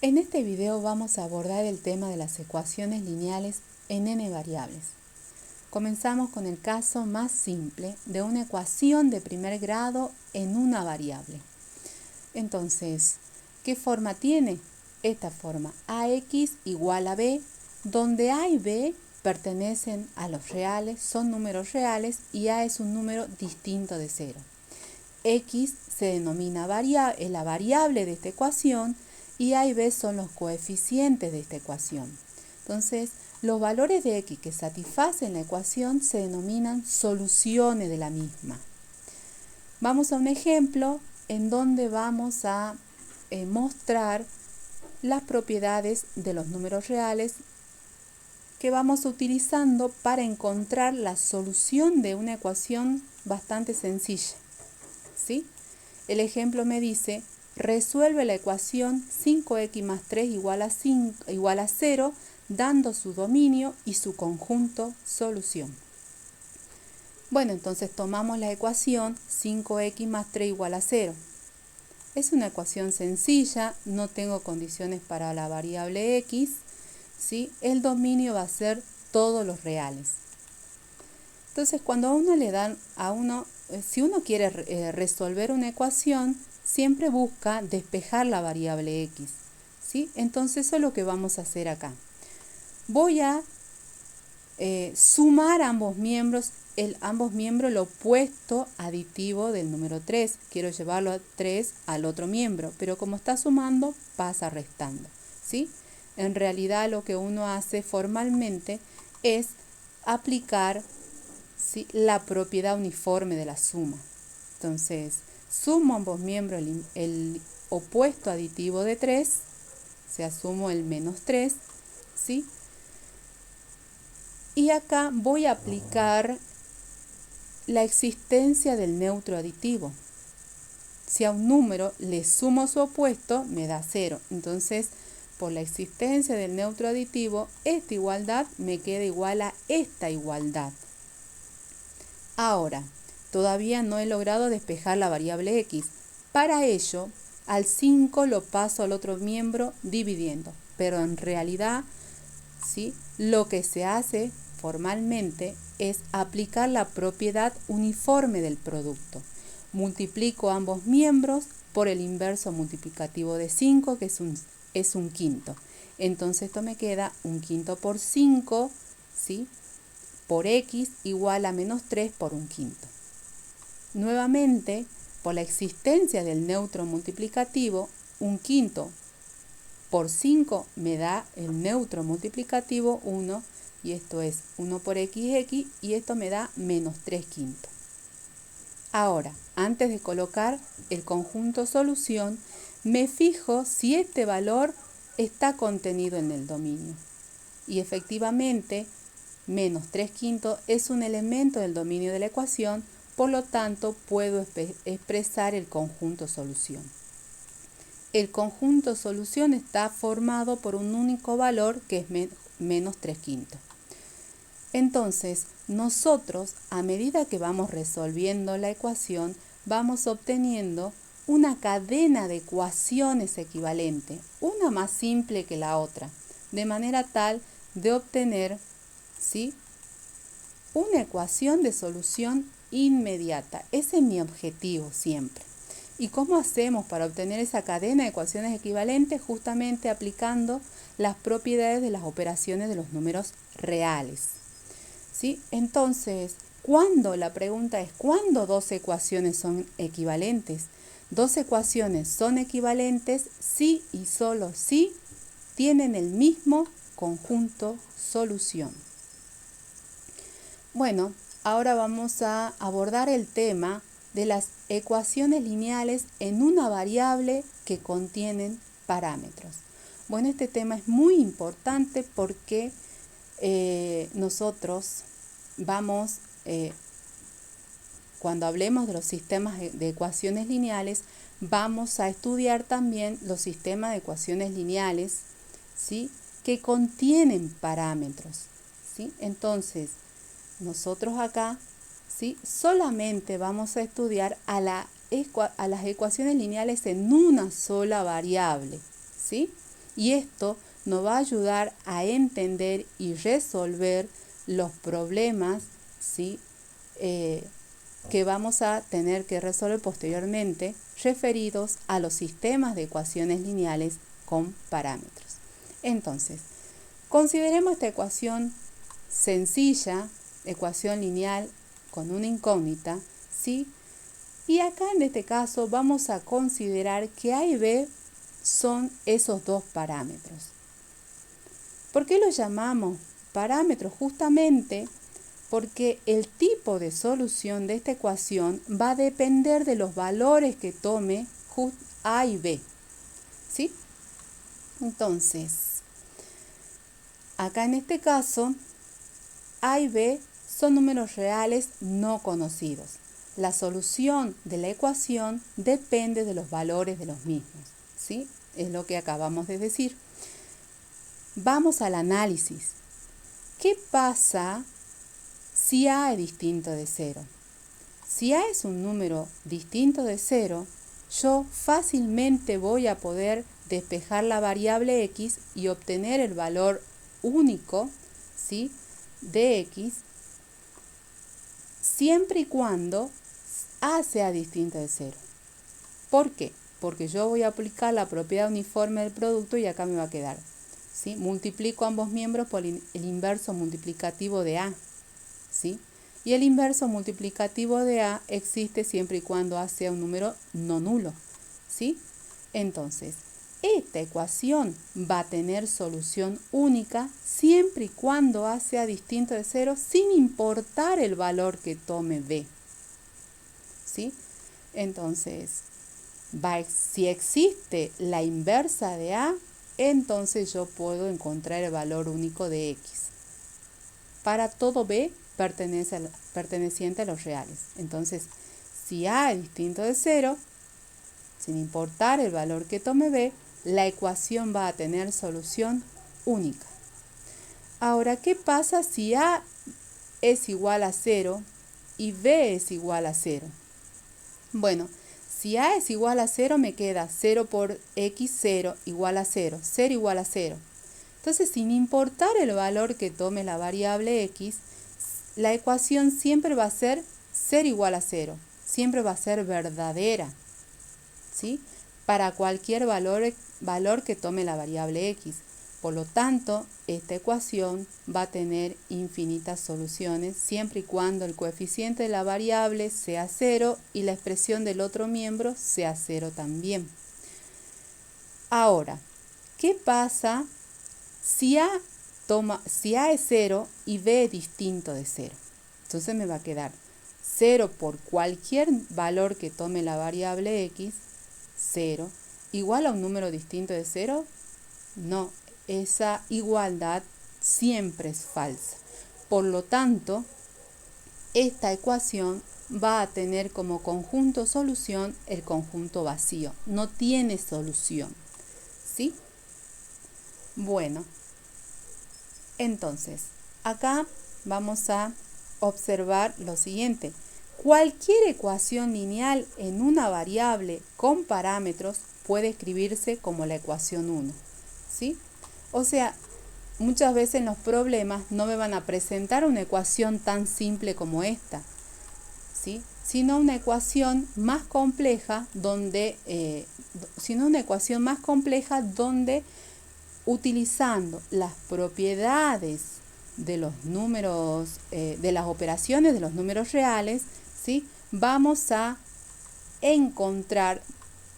En este video vamos a abordar el tema de las ecuaciones lineales en n variables. Comenzamos con el caso más simple de una ecuación de primer grado en una variable. Entonces, ¿qué forma tiene? Esta forma, ax igual a b, donde a y b pertenecen a los reales, son números reales y a es un número distinto de 0. X se denomina la variable de esta ecuación y a y b son los coeficientes de esta ecuación. Entonces, los valores de x que satisfacen la ecuación se denominan soluciones de la misma. Vamos a un ejemplo en donde vamos a mostrar las propiedades de los números reales que vamos utilizando para encontrar la solución de una ecuación bastante sencilla. ¿Sí? El ejemplo me dice, resuelve la ecuación 5x más 3 igual a 0, dando su dominio y su conjunto solución. Bueno, entonces tomamos la ecuación 5x más 3 igual a 0. Es una ecuación sencilla, no tengo condiciones para la variable x, ¿sí? El dominio va a ser todos los reales. Entonces, cuando a uno le dan si uno quiere resolver una ecuación, siempre busca despejar la variable x, ¿sí? Entonces, eso es lo que vamos a hacer acá. Voy a sumar ambos miembros el opuesto aditivo del número 3. Quiero llevarlo a 3 al otro miembro, pero como está sumando, pasa restando, ¿sí? En realidad, lo que uno hace formalmente es aplicar, ¿sí?, la propiedad uniforme de la suma. Entonces, sumo ambos miembros el opuesto aditivo de 3, o sea, sumo el menos 3, ¿sí? Y acá voy a aplicar la existencia del neutro aditivo. Si a un número le sumo su opuesto, me da 0. Entonces, por la existencia del neutro aditivo, esta igualdad me queda igual a esta igualdad. Ahora, todavía no he logrado despejar la variable x. Para ello, al 5 lo paso al otro miembro dividiendo. Pero en realidad, ¿sí?, lo que se hace formalmente es aplicar la propiedad uniforme del producto. Multiplico ambos miembros por el inverso multiplicativo de 5, que es un quinto. Entonces esto me queda un quinto por 5, ¿sí?, por x igual a menos 3 por un quinto. Nuevamente, por la existencia del neutro multiplicativo, un quinto por 5 me da el neutro multiplicativo 1, y esto es 1 por x, y esto me da menos 3 quintos. Ahora, antes de colocar el conjunto solución, me fijo si este valor está contenido en el dominio. Y efectivamente, menos 3 quintos es un elemento del dominio de la ecuación, por lo tanto puedo expresar el conjunto solución. El conjunto solución está formado por un único valor que es menos 3 quintos. Entonces, nosotros, a medida que vamos resolviendo la ecuación, vamos obteniendo una cadena de ecuaciones equivalentes, una más simple que la otra, de manera tal de obtener, ¿sí?, una ecuación de solución inmediata. Ese es mi objetivo siempre. ¿Y cómo hacemos para obtener esa cadena de ecuaciones equivalentes? Justamente aplicando las propiedades de las operaciones de los números reales, ¿sí? Entonces, la pregunta es, ¿cuándo dos ecuaciones son equivalentes? Dos ecuaciones son equivalentes si y solo si tienen el mismo conjunto solución. Bueno, ahora vamos a abordar el tema de las ecuaciones lineales en una variable que contienen parámetros. Bueno, este tema es muy importante porque nosotros vamos, cuando hablemos de los sistemas de ecuaciones lineales, vamos a estudiar también los sistemas de ecuaciones lineales, ¿sí?, que contienen parámetros, ¿sí? Entonces, nosotros acá, ¿sí?, solamente vamos a estudiar a las ecuaciones lineales en una sola variable, ¿sí? Y esto nos va a ayudar a entender y resolver los problemas, ¿sí? Que vamos a tener que resolver posteriormente referidos a los sistemas de ecuaciones lineales con parámetros. Entonces, consideremos esta ecuación sencilla, ecuación lineal con una incógnita, ¿sí? Y acá en este caso vamos a considerar que A y B son esos dos parámetros. ¿Por qué los llamamos parámetros? Justamente porque el tipo de solución de esta ecuación va a depender de los valores que tome A y B, ¿sí? Entonces, acá en este caso, A y B son números reales no conocidos. La solución de la ecuación depende de los valores de los mismos, ¿sí? Es lo que acabamos de decir. Vamos al análisis. ¿Qué pasa si A es distinto de 0? Si A es un número distinto de 0, yo fácilmente voy a poder despejar la variable x y obtener el valor único, ¿sí?, de x, siempre y cuando A sea distinto de 0. ¿Por qué? Porque yo voy a aplicar la propiedad uniforme del producto y acá me va a quedar, ¿sí? Multiplico ambos miembros por el inverso multiplicativo de A, ¿sí? Y el inverso multiplicativo de A existe siempre y cuando A sea un número no nulo, ¿sí? Entonces, esta ecuación va a tener solución única siempre y cuando A sea distinto de 0, sin importar el valor que tome B, ¿sí? Entonces, si existe la inversa de A, entonces yo puedo encontrar el valor único de X. Para todo B perteneciente a los reales. Entonces, si A es distinto de 0, sin importar el valor que tome B, la ecuación va a tener solución única. Ahora, ¿qué pasa si A es igual a 0 y B es igual a 0? Bueno, si A es igual a 0, me queda 0 por X, 0 igual a 0, 0 igual a 0. Entonces, sin importar el valor que tome la variable X, la ecuación siempre va a ser 0 igual a 0, siempre va a ser verdadera, ¿sí?, para cualquier valor que tome la variable X. Por lo tanto, esta ecuación va a tener infinitas soluciones siempre y cuando el coeficiente de la variable sea 0 y la expresión del otro miembro sea 0 también. Ahora, ¿qué pasa si A es 0 y B es distinto de 0? Entonces me va a quedar 0 por cualquier valor que tome la variable X, 0, igual a un número distinto de 0. No, esa igualdad siempre es falsa. Por lo tanto, esta ecuación va a tener como conjunto solución el conjunto vacío. No tiene solución, ¿sí? Bueno, entonces, acá vamos a observar lo siguiente. Cualquier ecuación lineal en una variable con parámetros puede escribirse como la ecuación 1, ¿sí? O sea, muchas veces en los problemas no me van a presentar una ecuación tan simple como esta, ¿sí?, sino una ecuación más compleja donde, utilizando las propiedades de los números, de las operaciones de los números reales, ¿sí?, vamos a encontrar,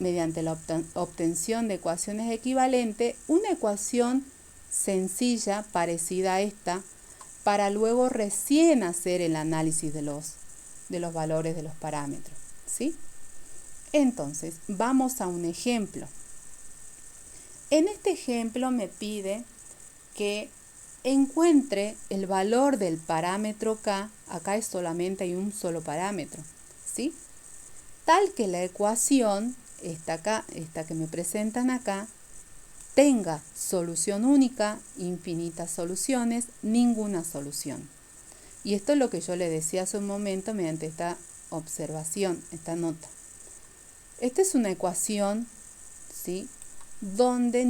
mediante la obtención de ecuaciones equivalentes, una ecuación sencilla parecida a esta, para luego recién hacer el análisis de los valores de los parámetros, ¿sí? Entonces, vamos a un ejemplo. En este ejemplo me pide que encuentre el valor del parámetro K, acá solamente hay un solo parámetro, ¿sí?, tal que la ecuación, esta que me presentan acá, tenga solución única, infinitas soluciones, ninguna solución. Y esto es lo que yo le decía hace un momento mediante esta observación, esta nota. Esta es una ecuación, ¿sí?, donde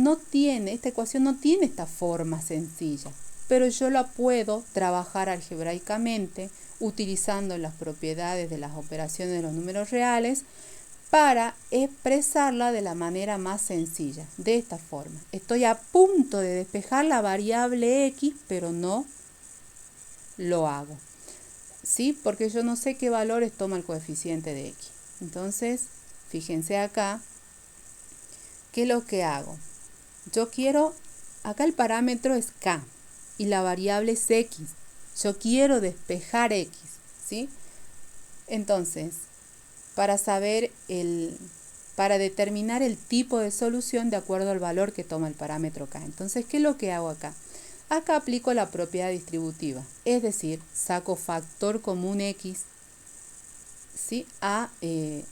esta ecuación no tiene esta forma sencilla, pero yo la puedo trabajar algebraicamente utilizando las propiedades de las operaciones de los números reales para expresarla de la manera más sencilla, de esta forma. Estoy a punto de despejar la variable x, pero no lo hago, ¿sí? Porque yo no sé qué valores toma el coeficiente de x. Entonces, fíjense acá, ¿qué es lo que hago? Yo quiero, acá el parámetro es k y la variable es x. Yo quiero despejar x, ¿sí? Entonces, para determinar el tipo de solución de acuerdo al valor que toma el parámetro k. Entonces, ¿qué es lo que hago acá? Acá aplico la propiedad distributiva, es decir, saco factor común x, ¿sí? A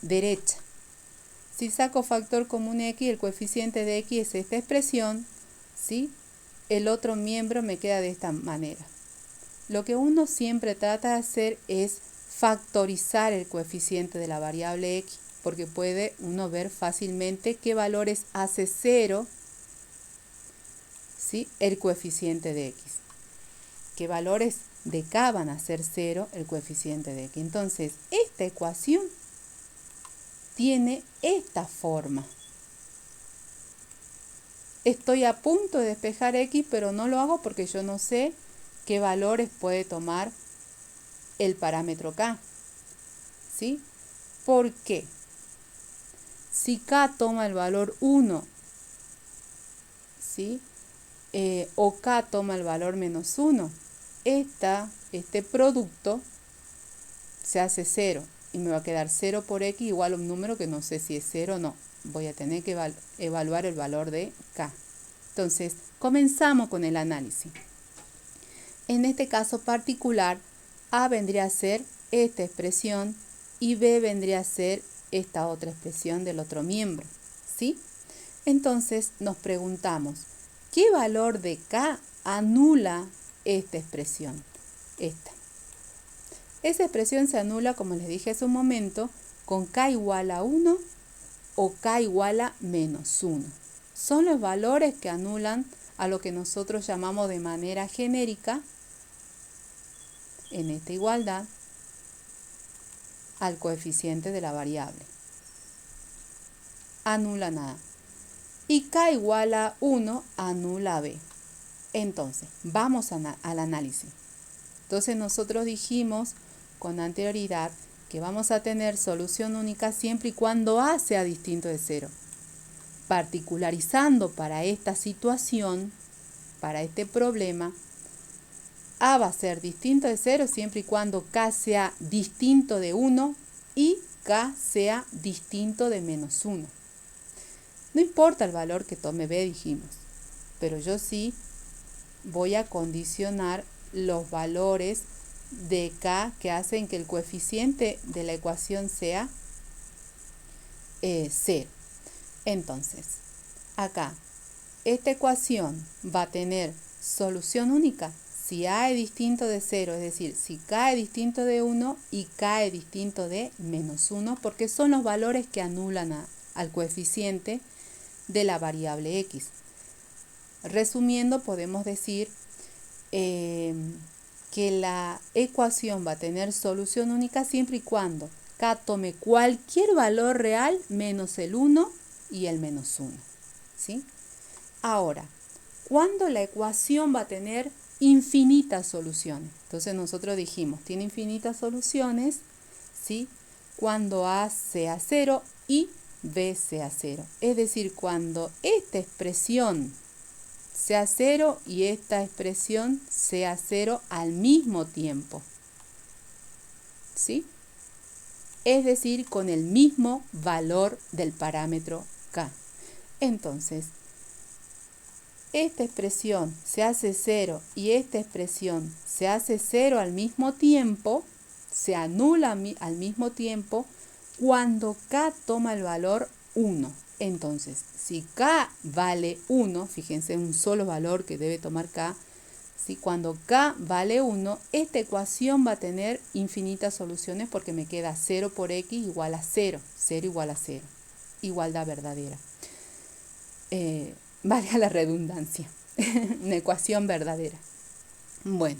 derecha. Si saco factor común x, el coeficiente de x es esta expresión, ¿sí? El otro miembro me queda de esta manera. Lo que uno siempre trata de hacer es factorizar el coeficiente de la variable x, porque puede uno ver fácilmente qué valores hace 0, ¿sí? El coeficiente de x. ¿Qué valores de k van a ser 0 el coeficiente de x? Entonces, esta ecuación tiene esta forma. Estoy a punto de despejar x, pero no lo hago porque yo no sé qué valores puede tomar el parámetro k, ¿sí? ¿Por qué? Si k toma el valor 1, ¿sí? O k toma el valor menos 1, este producto se hace 0 y me va a quedar 0 por x igual a un número que no sé si es 0 o no. Voy a tener que evaluar el valor de k. Entonces, comenzamos con el análisis. En este caso particular, a vendría a ser esta expresión y b vendría a ser esta otra expresión del otro miembro, ¿sí? Entonces nos preguntamos, ¿qué valor de k anula esta expresión? Esta. Esa expresión se anula, como les dije hace un momento, con k igual a 1 o k igual a menos 1. Son los valores que anulan a lo que nosotros llamamos de manera genérica, en esta igualdad, al coeficiente de la variable. Anula nada. Y k igual a 1 anula a b. Entonces, vamos al análisis. Entonces nosotros dijimos con anterioridad que vamos a tener solución única siempre y cuando a sea distinto de 0. Particularizando para esta situación, para este problema, a va a ser distinto de 0 siempre y cuando k sea distinto de 1 y k sea distinto de menos 1. No importa el valor que tome b, dijimos, pero yo sí voy a condicionar los valores de k que hacen que el coeficiente de la ecuación sea 0. Entonces, acá, esta ecuación va a tener solución única si a es distinto de 0, es decir, si k es distinto de 1 y k es distinto de menos 1, porque son los valores que anulan al coeficiente de la variable x. Resumiendo, podemos decir que la ecuación va a tener solución única siempre y cuando k tome cualquier valor real menos el 1 y el menos 1, ¿sí? Ahora, ¿cuándo la ecuación va a tener infinitas soluciones? Entonces nosotros dijimos, tiene infinitas soluciones, ¿sí? Cuando a sea 0 y b sea 0. Es decir, cuando esta expresión sea 0 y esta expresión sea 0 al mismo tiempo, ¿sí? Es decir, con el mismo valor del parámetro k. Entonces, esta expresión se hace 0 y esta expresión se hace 0 al mismo tiempo, se anula al mismo tiempo cuando k toma el valor 1. Entonces, si k vale 1, fíjense, un solo valor que debe tomar k, ¿sí? Cuando k vale 1, esta ecuación va a tener infinitas soluciones porque me queda 0 por x igual a 0, 0 igual a 0, igualdad verdadera. valga la redundancia, una ecuación verdadera. Bueno,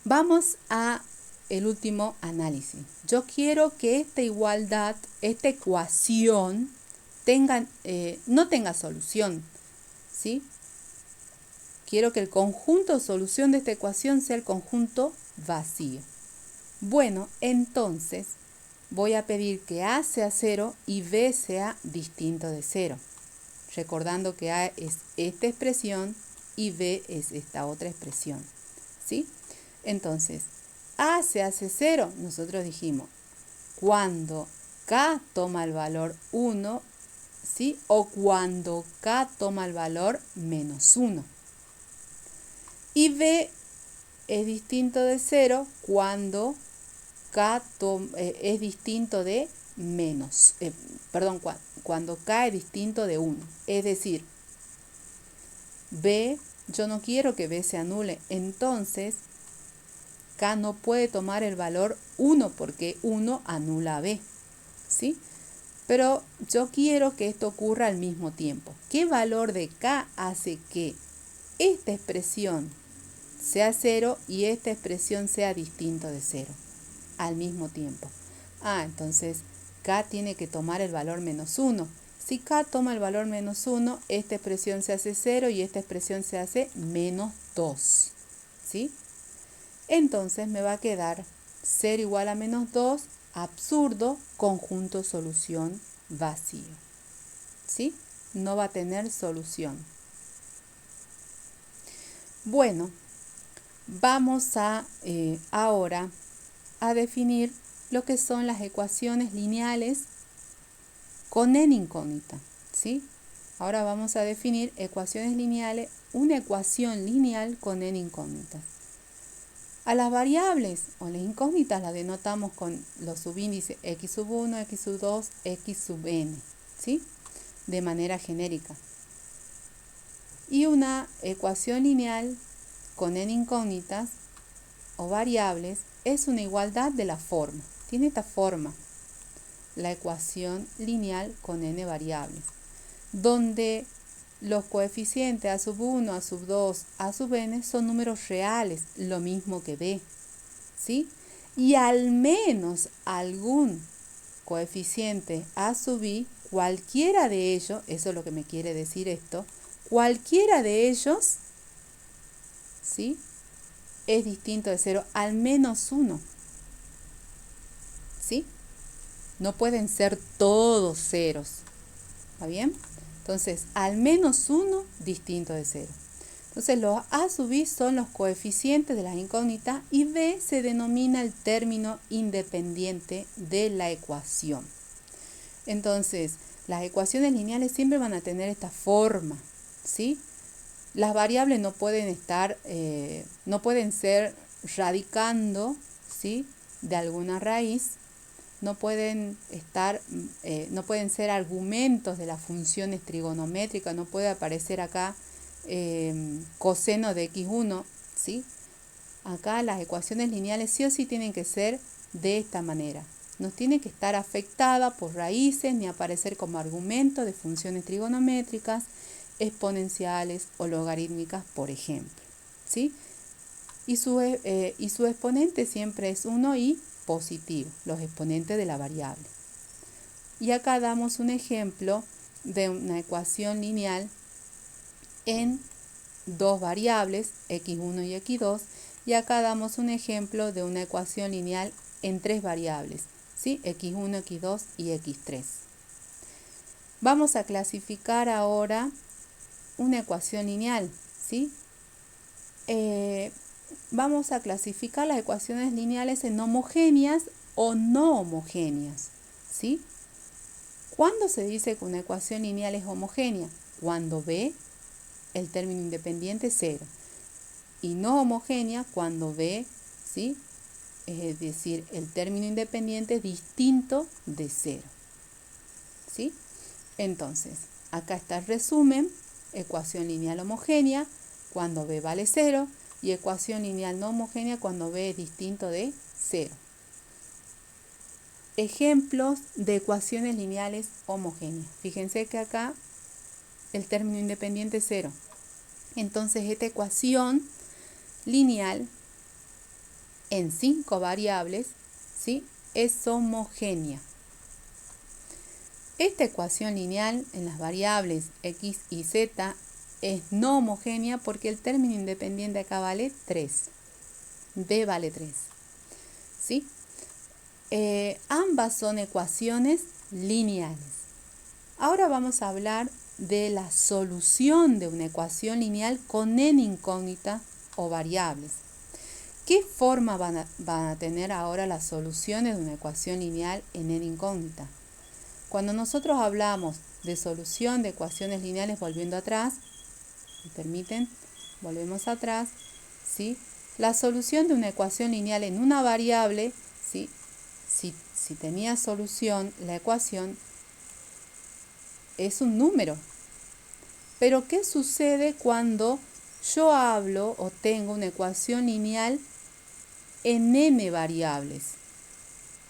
vamos a el último análisis. Yo quiero que esta igualdad, esta ecuación, no tenga solución, ¿sí? Quiero que el conjunto de solución de esta ecuación sea el conjunto vacío. Bueno, entonces voy a pedir que A sea 0 y B sea distinto de 0. Recordando que A es esta expresión y B es esta otra expresión, ¿sí? Entonces, A se hace 0, nosotros dijimos, cuando K toma el valor 1, ¿sí? O cuando K toma el valor menos 1. Y B es distinto de 0 cuando K es distinto de cuando K es distinto de 1. Es decir, B, yo no quiero que B se anule, entonces K no puede tomar el valor 1 porque 1 anula a B, ¿sí? Pero yo quiero que esto ocurra al mismo tiempo. ¿Qué valor de K hace que esta expresión sea 0 y esta expresión sea distinto de 0 al mismo tiempo? Entonces K tiene que tomar el valor menos 1. Si K toma el valor menos 1, esta expresión se hace 0 y esta expresión se hace menos 2, ¿sí? Entonces me va a quedar 0 igual a menos 2, absurdo, conjunto solución vacío, ¿sí? No va a tener solución. Bueno, vamos a ahora a definir lo que son las ecuaciones lineales con n incógnita, ¿sí? Ahora vamos a definir ecuaciones lineales, una ecuación lineal con n incógnitas. A las variables o las incógnitas las denotamos con los subíndices x sub 1, x sub 2, x sub n, ¿sí? De manera genérica. Y una ecuación lineal con n incógnitas o variables es una igualdad de la forma. Tiene esta forma, la ecuación lineal con n variables, donde los coeficientes a sub 1, a sub 2, a sub n son números reales, lo mismo que b, ¿sí? Y al menos algún coeficiente a sub i, cualquiera de ellos, eso es lo que me quiere decir esto, cualquiera de ellos, ¿sí?, es distinto de 0, al menos uno, ¿sí? No pueden ser todos ceros, ¿está bien? Entonces, al menos uno distinto de 0. Entonces, los a sub i son los coeficientes de las incógnitas y b se denomina el término independiente de la ecuación. Entonces, las ecuaciones lineales siempre van a tener esta forma, ¿sí? Las variables no pueden ser radicando, ¿sí?, de alguna raíz. No pueden ser argumentos de las funciones trigonométricas, no puede aparecer acá coseno de x1, ¿sí? Acá las ecuaciones lineales sí o sí tienen que ser de esta manera. No tiene que estar afectada por raíces ni aparecer como argumento de funciones trigonométricas, exponenciales o logarítmicas, por ejemplo, ¿sí? Y su exponente siempre es 1 y positivo, los exponentes de la variable. Y acá damos un ejemplo de una ecuación lineal en dos variables, x1 y x2, y acá damos un ejemplo de una ecuación lineal en tres variables, ¿sí?, x1, x2 y x3. Vamos a clasificar ahora una ecuación lineal, ¿sí? Vamos a clasificar las ecuaciones lineales en homogéneas o no homogéneas, ¿sí? ¿Cuándo se dice que una ecuación lineal es homogénea? Cuando b, el término independiente, es 0. Y no homogénea cuando b, ¿sí?, es decir, el término independiente es distinto de 0, ¿sí? Entonces, acá está el resumen: ecuación lineal homogénea cuando b vale 0 y ecuación lineal no homogénea cuando b es distinto de 0. Ejemplos de ecuaciones lineales homogéneas. Fíjense que acá el término independiente 0. Entonces esta ecuación lineal en 5 variables, ¿sí?, es homogénea. Esta ecuación lineal en las variables x y z es no homogénea porque el término independiente acá vale 3. B vale 3. ¿Sí? Ambas son ecuaciones lineales. Ahora vamos a hablar de la solución de una ecuación lineal con n incógnita o variables. ¿Qué forma van a tener ahora las soluciones de una ecuación lineal en n incógnita? Cuando nosotros hablamos de solución de ecuaciones lineales, volviendo atrás, ¿me permiten? Volvemos atrás, ¿sí? La solución de una ecuación lineal en una variable, ¿sí?, si tenía solución, la ecuación es un número. Pero ¿qué sucede cuando yo hablo o tengo una ecuación lineal en n variables?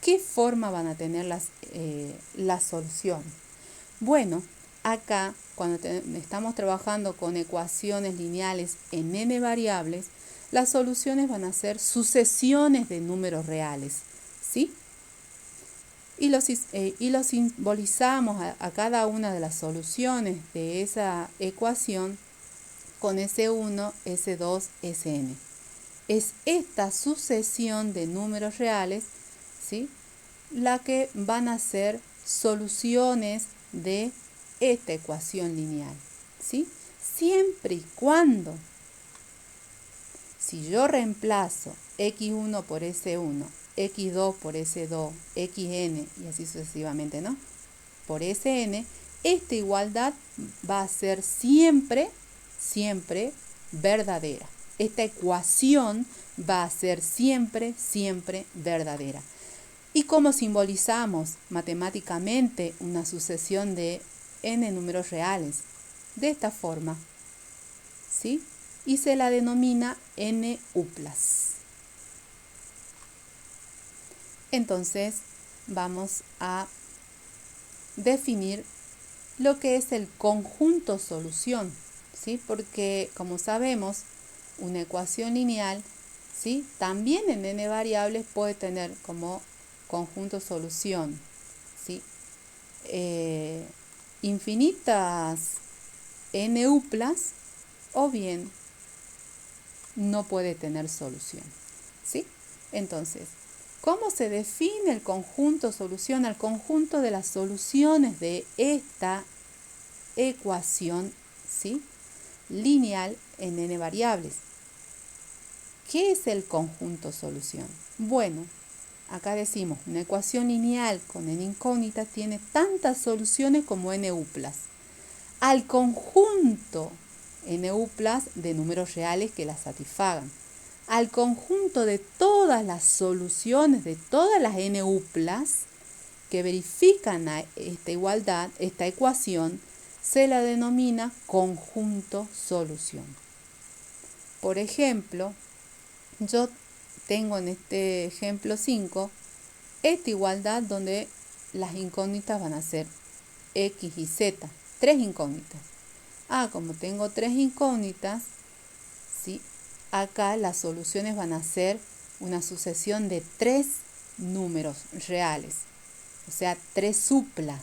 ¿Qué forma van a tener las soluciones? Bueno, acá cuando estamos trabajando con ecuaciones lineales en n variables, las soluciones van a ser sucesiones de números reales, ¿sí? Y los simbolizamos a cada una de las soluciones de esa ecuación con S1, S2, Sn. Es esta sucesión de números reales, ¿sí?, la que van a ser soluciones de esta ecuación lineal, ¿sí? Siempre y cuando, si yo reemplazo x1 por s1, x2 por s2, xn y así sucesivamente, ¿no?, por sn, esta igualdad va a ser siempre verdadera. Esta ecuación va a ser siempre verdadera. ¿Y cómo simbolizamos matemáticamente una sucesión de n números reales? De esta forma, ¿sí? Y se la denomina n-uplas. Entonces, vamos a definir lo que es el conjunto solución, ¿sí? Porque, como sabemos, una ecuación lineal, ¿sí?, también en n variables puede tener como conjunto solución, ¿sí?, infinitas n-uplas, o bien no puede tener solución, ¿sí? Entonces, ¿cómo se define el conjunto solución? Al conjunto de las soluciones de esta ecuación, ¿sí?, lineal en n variables. ¿Qué es el conjunto solución? Bueno, acá decimos, una ecuación lineal con n incógnitas tiene tantas soluciones como n-uplas. Al conjunto n-uplas de números reales que la satisfagan. Al conjunto de todas las soluciones de todas las n-uplas que verifican esta igualdad, esta ecuación, se la denomina conjunto solución. Por ejemplo, yo tengo en este ejemplo 5 esta igualdad donde las incógnitas van a ser x y z, 3 incógnitas. Como tengo 3 incógnitas, ¿sí?, acá las soluciones van a ser una sucesión de 3 números reales, o sea, 3 uplas,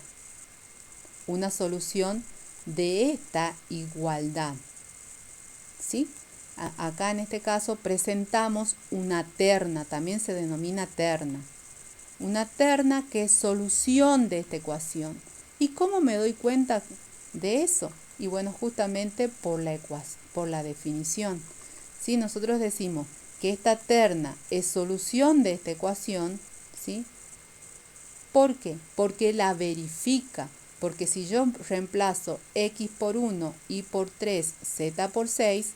una solución de esta igualdad, ¿sí? Acá en este caso presentamos una terna, también se denomina terna. Una terna que es solución de esta ecuación. ¿Y cómo me doy cuenta de eso? Y bueno, justamente por la definición. ¿Sí? Nosotros decimos que esta terna es solución de esta ecuación, ¿sí? ¿Por qué? Porque la verifica. Porque si yo reemplazo x por 1, y por 3, z por 6,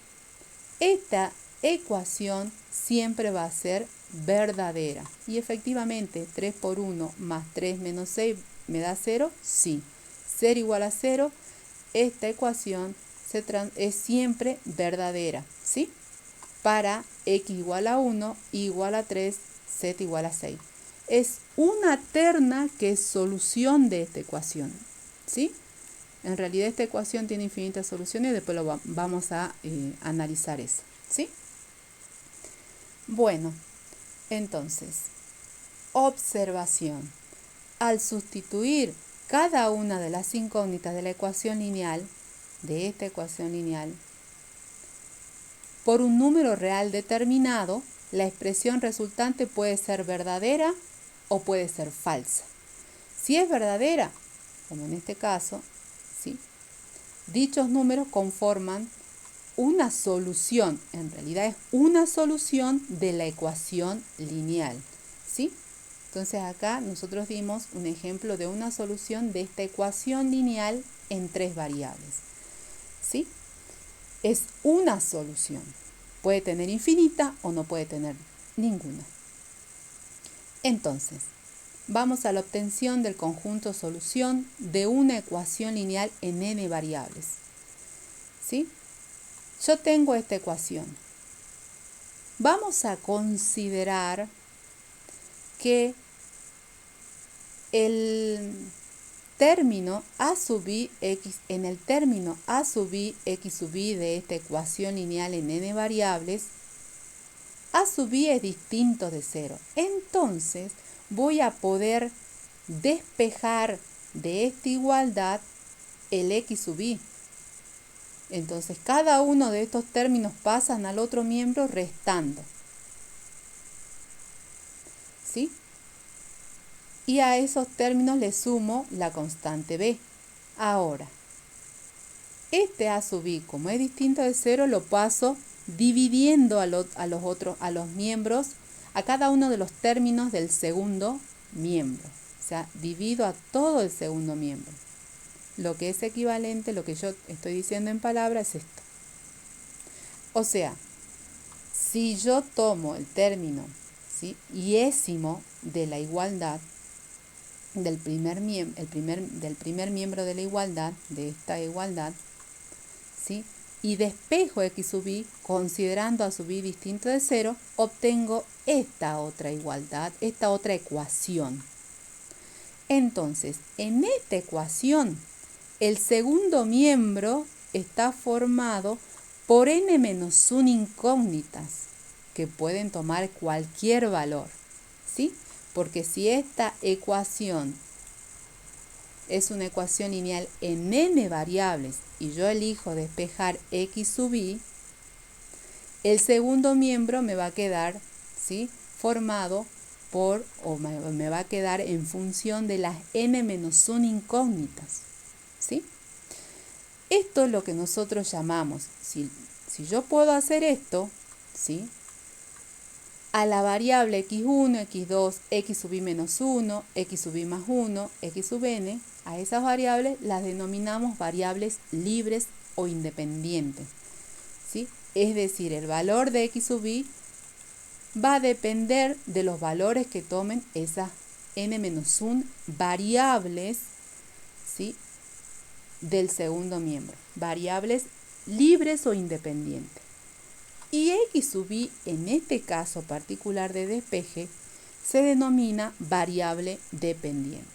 esta ecuación siempre va a ser verdadera. Y efectivamente, 3 por 1 más 3 menos 6 me da 0. Sí, 0 igual a 0. Esta ecuación es siempre verdadera, ¿sí? Para x igual a 1, y igual a 3, z igual a 6. Es una terna que es solución de esta ecuación, ¿sí? En realidad esta ecuación tiene infinitas soluciones y después vamos a analizar eso, ¿sí? Bueno, entonces, observación. Al sustituir cada una de las incógnitas de la ecuación lineal, de esta ecuación lineal, por un número real determinado, la expresión resultante puede ser verdadera o puede ser falsa. Si es verdadera, como en este caso, ¿sí?, dichos números conforman una solución, en realidad es una solución de la ecuación lineal, ¿sí? Entonces acá nosotros dimos un ejemplo de una solución de esta ecuación lineal en 3 variables, ¿sí? Es una solución. Puede tener infinita o no puede tener ninguna. Entonces, vamos a la obtención del conjunto solución de una ecuación lineal en n variables, ¿sí? Yo tengo esta ecuación. Vamos a considerar que el término a sub i x, en el término a sub i x sub i de esta ecuación lineal en n variables, a sub i es distinto de 0. Entonces voy a poder despejar de esta igualdad el x sub i. Entonces cada uno de estos términos pasan al otro miembro restando, ¿sí? Y a esos términos le sumo la constante b. Ahora, este a sub i, como es distinto de 0, lo paso dividiendo a los miembros, a cada uno de los términos del segundo miembro. O sea, divido a todo el segundo miembro. Lo que es equivalente, lo que yo estoy diciendo en palabras es esto. O sea, si yo tomo el término, ¿sí?, iésimo de la igualdad, del primer miembro de la igualdad, de esta igualdad, ¿sí?, y despejo x sub i considerando a sub i distinto de 0, obtengo esta otra igualdad, esta otra ecuación. Entonces, en esta ecuación, el segundo miembro está formado por n-1 incógnitas que pueden tomar cualquier valor, ¿sí? Porque si esta ecuación es una ecuación lineal en n variables y yo elijo despejar x sub i, el segundo miembro me va a quedar, ¿sí?, formado o me va a quedar en función de las n-1 incógnitas, ¿sí? Esto es lo que nosotros llamamos, si yo puedo hacer esto, ¿sí?, a la variable x1, x2, x sub i menos 1, x sub i más 1, x sub n, a esas variables las denominamos variables libres o independientes, ¿sí? Es decir, el valor de x sub i va a depender de los valores que tomen esas n-1 variables, ¿sí?, del segundo miembro, variables libres o independientes. Y x sub i, en este caso particular de despeje, se denomina variable dependiente.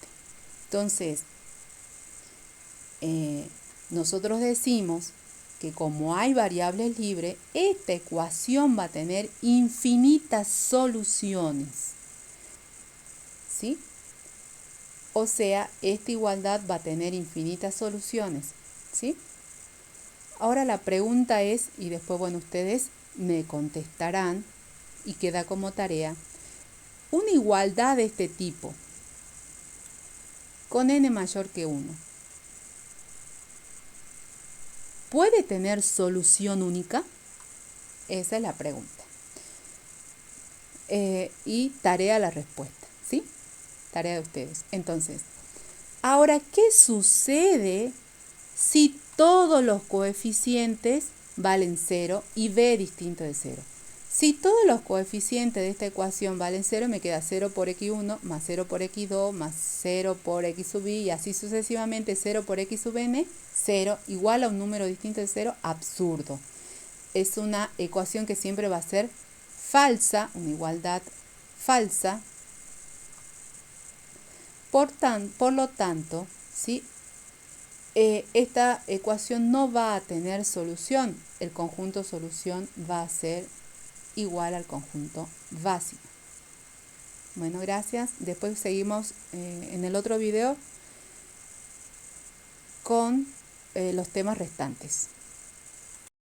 Entonces, nosotros decimos que como hay variables libres, esta ecuación va a tener infinitas soluciones, ¿sí? O sea, esta igualdad va a tener infinitas soluciones, ¿sí? Ahora la pregunta es, y después, bueno, ustedes me contestarán y queda como tarea, una igualdad de este tipo, con n mayor que 1, ¿puede tener solución única? Esa es la pregunta. Y tarea la respuesta, ¿sí? Tarea de ustedes. Entonces, ahora, ¿qué sucede si todos los coeficientes valen 0 y b distinto de 0? Si todos los coeficientes de esta ecuación valen 0, me queda 0 por x1 más 0 por x2 más 0 por x sub i y así sucesivamente 0 por x sub n, 0 igual a un número distinto de 0, absurdo. Es una ecuación que siempre va a ser falsa, una igualdad falsa. Por lo tanto, ¿sí?, esta ecuación no va a tener solución. El conjunto solución va a ser igual al conjunto básico. Bueno, gracias. Después seguimos en el otro video con los temas restantes.